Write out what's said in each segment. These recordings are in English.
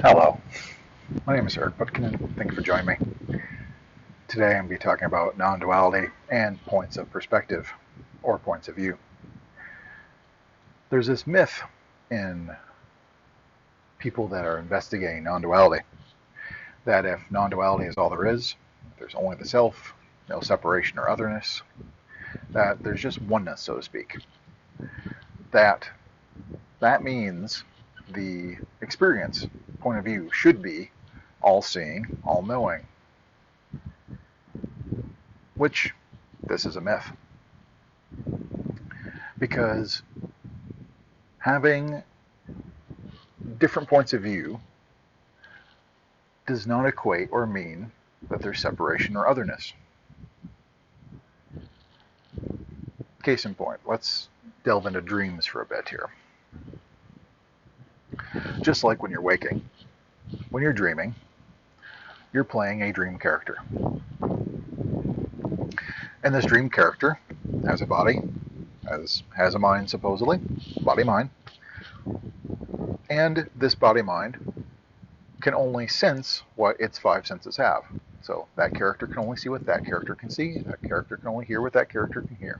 Hello, my name is Eric Putkonen. Thank you for joining me. Today I'm going to be talking about non-duality and points of perspective, or points of view. There's this myth in people that are investigating non-duality that if non-duality is all there is, there's only the self, no separation or otherness, that there's just oneness, so to speak. That means the experience point of view should be all-seeing, all-knowing, which this is a myth. Because having different points of view does not equate or mean that there's separation or otherness. Case in point, let's delve into dreams for a bit here. Just like when you're waking, when you're dreaming, you're playing a dream character. And this dream character has a body, has a mind supposedly, body-mind. And this body-mind can only sense what its five senses have. So that character can only see what that character can see, that character can only hear what that character can hear.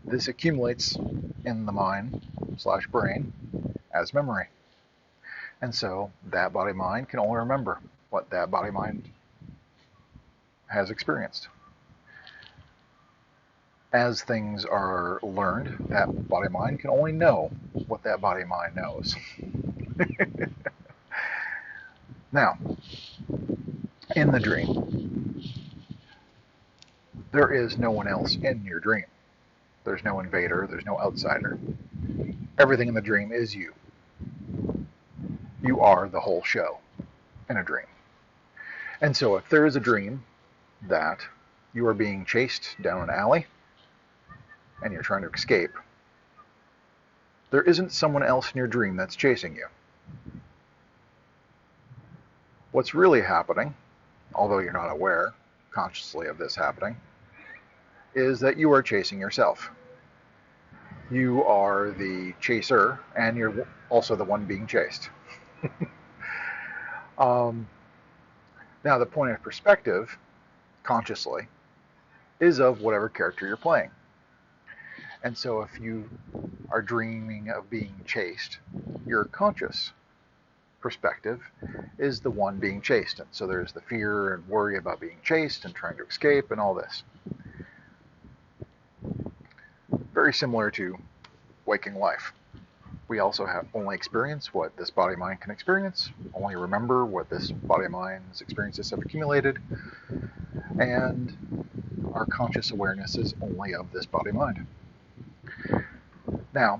This accumulates in the mind/brain as memory. And so that body-mind can only remember what that body-mind has experienced. As things are learned, that body-mind can only know what that body-mind knows. Now, in the dream, there is no one else in your dream. There's no invader, there's no outsider. Everything in the dream is you. You are the whole show in a dream. And so if there is a dream that you are being chased down an alley and you're trying to escape, there isn't someone else in your dream that's chasing you. What's really happening, although you're not aware consciously of this happening, is that you are chasing yourself. You are the chaser, and you're also the one being chased. Now, the point of perspective, consciously, is of whatever character you're playing. And so if you are dreaming of being chased, your conscious perspective is the one being chased. And so there's the fear and worry about being chased and trying to escape and all this. Very similar to waking life. We also have only experience what this body-mind can experience, only remember what this body-mind's experiences have accumulated, and our conscious awareness is only of this body-mind. Now,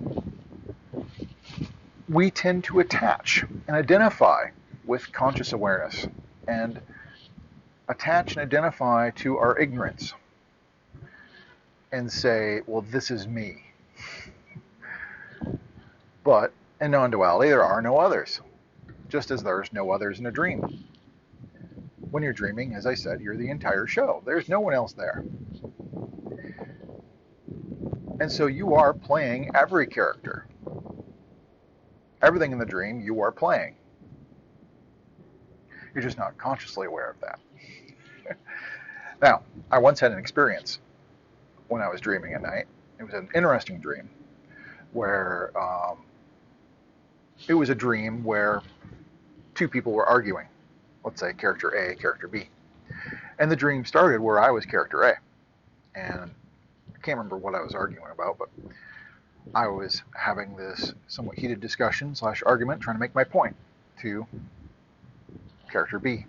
we tend to attach and identify with conscious awareness and attach and identify to our ignorance and say, well, this is me. But in non-duality, there are no others, just as there's no others in a dream. When you're dreaming, as I said, you're the entire show. There's no one else there. And so you are playing every character. Everything in the dream you are playing. You're just not consciously aware of that. Now, I once had an experience when I was dreaming at night. It was an interesting dream where it was a dream where two people were arguing. Let's say character A, character B. And the dream started where I was character A. And I can't remember what I was arguing about, but I was having this somewhat heated discussion / argument trying to make my point to character B.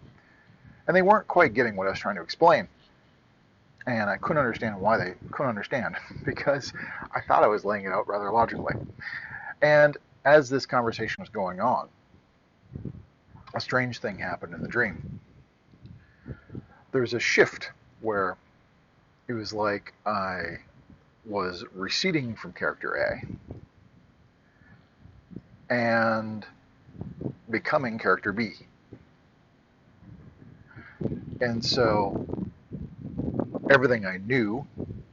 And they weren't quite getting what I was trying to explain. And I couldn't understand why they couldn't understand, because I thought I was laying it out rather logically. And as this conversation was going on, a strange thing happened in the dream. There's a shift where it was like I was receding from character A and becoming character B. And so everything I knew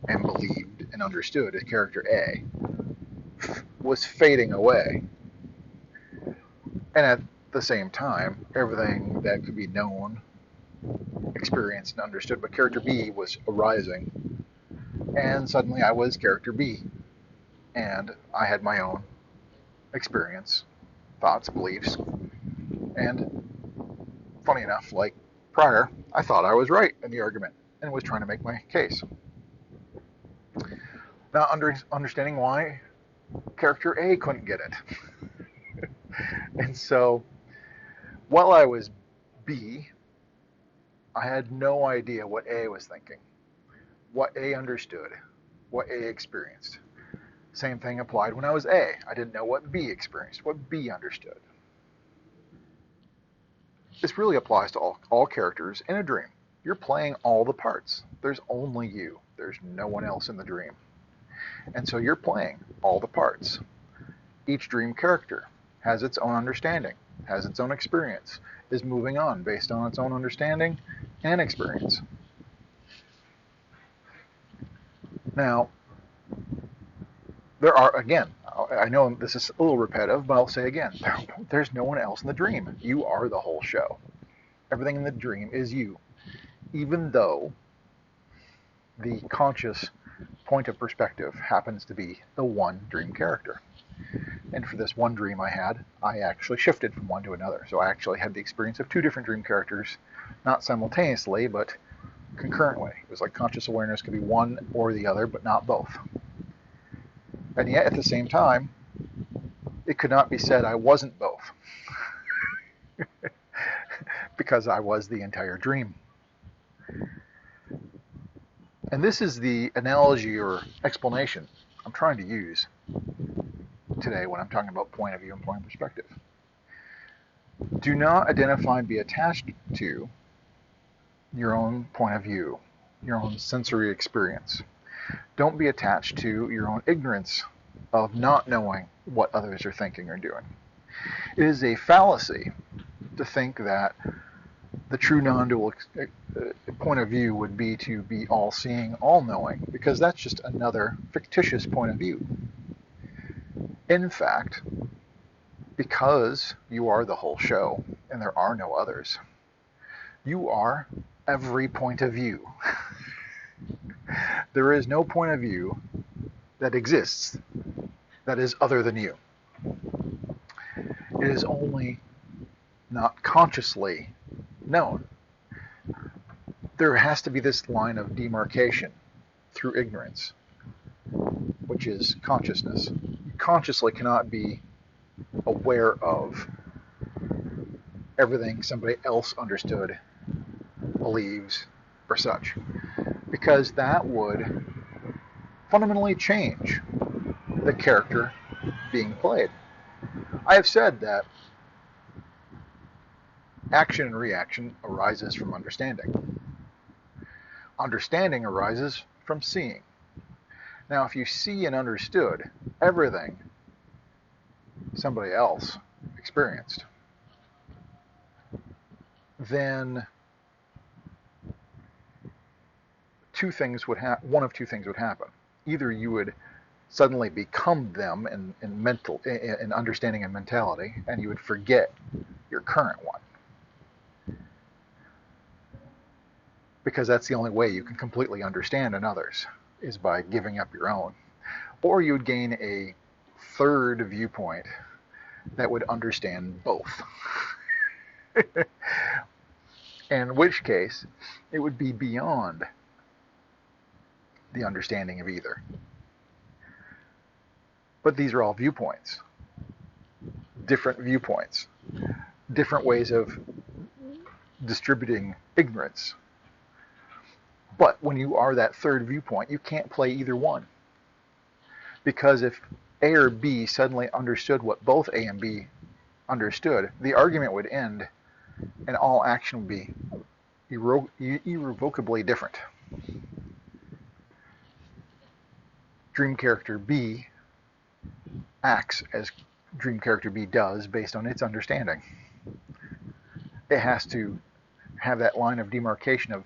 and believed and understood as character A was fading away. And at the same time, everything that could be known, experienced, and understood by character B was arising, and suddenly I was character B, and I had my own experience, thoughts, beliefs, and funny enough, like prior, I thought I was right in the argument and was trying to make my case. Now, understanding why character A couldn't get it. And so, while I was B, I had no idea what A was thinking, what A understood, what A experienced. Same thing applied when I was A. I didn't know what B experienced, what B understood. This really applies to all characters in a dream. You're playing all the parts. There's only you. There's no one else in the dream. And so you're playing all the parts. Each dream character has its own understanding, has its own experience, is moving on based on its own understanding and experience. Now, there are, again, I know this is a little repetitive, but I'll say again, there's no one else in the dream. You are the whole show. Everything in the dream is you, even though the conscious point of perspective happens to be the one dream character. And for this one dream I had, I actually shifted from one to another. So I actually had the experience of two different dream characters, not simultaneously, but concurrently. It was like conscious awareness could be one or the other, but not both. And yet, at the same time, it could not be said I wasn't both. Because I was the entire dream. And this is the analogy or explanation I'm trying to use today when I'm talking about point of view and point of perspective. Do not identify and be attached to your own point of view, your own sensory experience. Don't be attached to your own ignorance of not knowing what others are thinking or doing. It is a fallacy to think that the true non-dual point of view would be to be all-seeing, all-knowing, because that's just another fictitious point of view. In fact, because you are the whole show and there are no others, you are every point of view. There is no point of view that exists that is other than you. It is only not consciously known. There has to be this line of demarcation through ignorance, which is consciousness. You consciously cannot be aware of everything somebody else understood, believes, or such, because that would fundamentally change the character being played. I have said that action and reaction arises from understanding. Understanding arises from seeing. Now, if you see and understood everything somebody else experienced, then one of two things would happen. Either you would suddenly become them in understanding and mentality, and you would forget your current one. Because that's the only way you can completely understand another's, is by giving up your own. Or you would gain a third viewpoint that would understand both. In which case, it would be beyond the understanding of either. But these are all viewpoints. Different viewpoints. Different ways of distributing ignorance. But when you are that third viewpoint, you can't play either one. Because if A or B suddenly understood what both A and B understood, the argument would end and all action would be irrevocably different. Dream character B acts as dream character B does based on its understanding. It has to have that line of demarcation of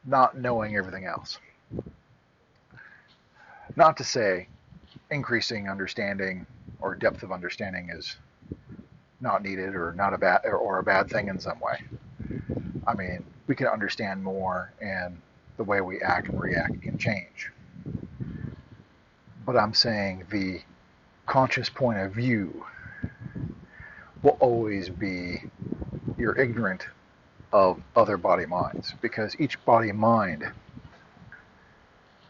not knowing everything else. Not to say increasing understanding or depth of understanding is not needed or not a bad or a bad thing in some way. I mean, we can understand more, and the way we act and react can change. But I'm saying the conscious point of view will always be you're ignorant of other body minds, because each body mind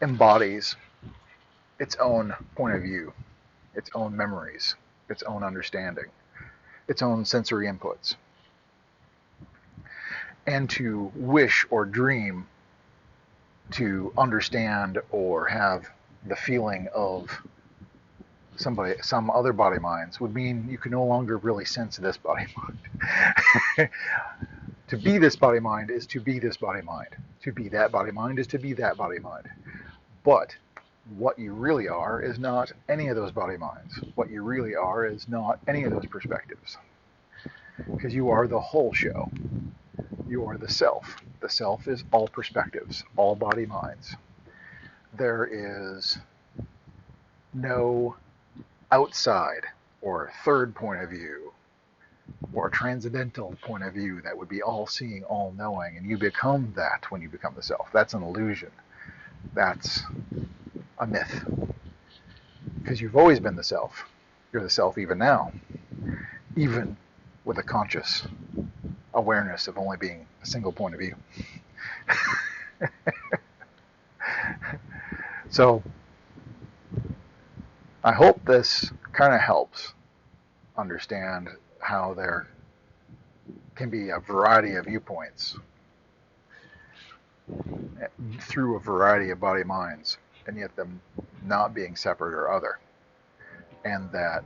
embodies its own point of view, its own memories, its own understanding, its own sensory inputs. And to wish or dream to understand or have the feeling of some other body minds would mean you can no longer really sense this body mind. To be this body mind is to be this body mind. To be that body mind is to be that body mind. But what you really are is not any of those body minds. What you really are is not any of those perspectives. Because you are the whole show. You are the self. The self is all perspectives, all body minds. There is no outside or third point of view or transcendental point of view that would be all-seeing, all-knowing, and you become that when you become the self. That's an illusion. That's a myth. Because you've always been the self. You're the self even now, even with a conscious awareness of only being a single point of view. So I hope this kind of helps understand how there can be a variety of viewpoints through a variety of body minds, and yet them not being separate or other, and that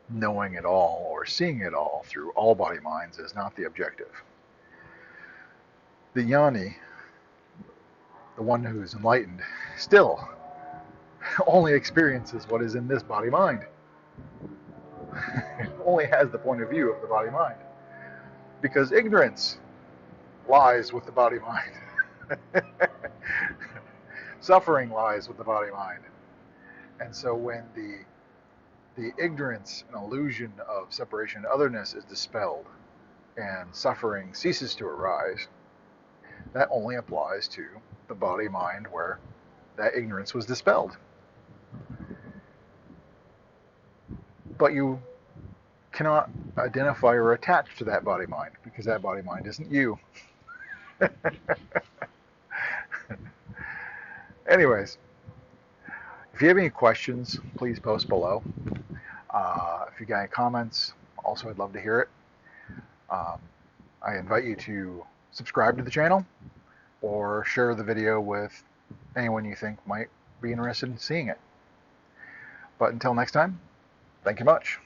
knowing it all or seeing it all through all body minds is not the objective. The jnani, the one who's enlightened, still only experiences what is in this body mind. It only has the point of view of the body mind, because ignorance lies with the body mind. Suffering lies with the body mind. And so when the ignorance and illusion of separation and otherness is dispelled and suffering ceases to arise, that only applies to the body mind where that ignorance was dispelled. But you cannot identify or attach to that body mind, because that body mind isn't you. Anyways, if you have any questions, please post below. If you got any comments, also I'd love to hear it. I invite you to subscribe to the channel or share the video with anyone you think might be interested in seeing it. But until next time, thank you much.